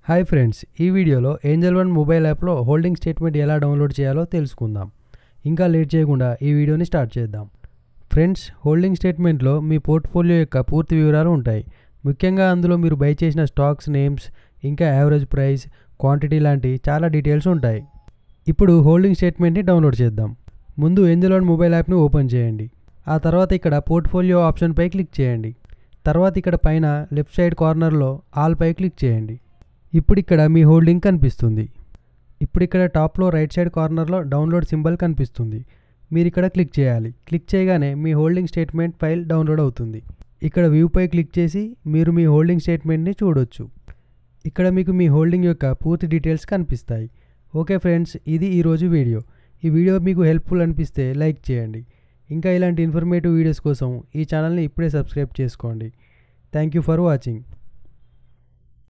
Hi friends, ఈ వీడియోలో Angel one mobile యాప్లో హోల్డింగ్ స్టేట్మెంట్ ఎలా డౌన్లోడ్ చేయాలో తెలుసుకుందాం. ఇంకా లేట్ చేయకుండా ఈ వీడియోని స్టార్ట్ చేద్దాం. ఫ్రెండ్స్, హోల్డింగ్ స్టేట్మెంట్లో మీ పోర్ట్ఫోలియో యొక్క పూర్తి వివరాలు ఉంటాయి. ముఖ్యంగా అందులో మీరు బై చేసిన స్టాక్స్ నేమ్స్, ఇంకా యావరేజ్ ప్రైస్, క్వాంటిటీ లాంటి చాలా డీటెయిల్స్ ఉంటాయి. ఇప్పుడు హోల్డింగ్ స్టేట్మెంట్ని డౌన్లోడ్ చేద్దాం. ముందు ఏంజల్ వన్ మొబైల్ యాప్ని ఓపెన్ చేయండి. ఆ తర్వాత ఇక్కడ పోర్ట్ఫోలియో ఆప్షన్పై క్లిక్ చేయండి. తర్వాత ఇక్కడ పైన లెఫ్ట్ సైడ్ కార్నర్లో ఆల్పై క్లిక్ చేయండి. ఇప్పుడు ఇక్కడ మీ హోల్డింగ్ కనిపిస్తుంది. ఇప్పుడు ఇక్కడ టాప్లో రైట్ సైడ్ కార్నర్లో డౌన్లోడ్ సింబల్ కనిపిస్తుంది. మీరు ఇక్కడ క్లిక్ చేయాలి. క్లిక్ చేయగానే మీ హోల్డింగ్ స్టేట్మెంట్ ఫైల్ డౌన్లోడ్ అవుతుంది. ఇక్కడ వ్యూపై క్లిక్ చేసి మీరు మీ హోల్డింగ్ స్టేట్మెంట్ని చూడొచ్చు. ఇక్కడ మీకు మీ హోల్డింగ్ యొక్క పూర్తి డీటెయిల్స్ కనిపిస్తాయి. ఓకే ఫ్రెండ్స్, ఇది ఈరోజు వీడియో. ఈ వీడియో మీకు హెల్ప్ఫుల్ అనిపిస్తే లైక్ చేయండి. ఇంకా ఇలాంటి ఇన్ఫర్మేటివ్ వీడియోస్ కోసం ఈ ఛానల్ని ఇప్పుడే సబ్స్క్రైబ్ చేసుకోండి. Thank you for watching.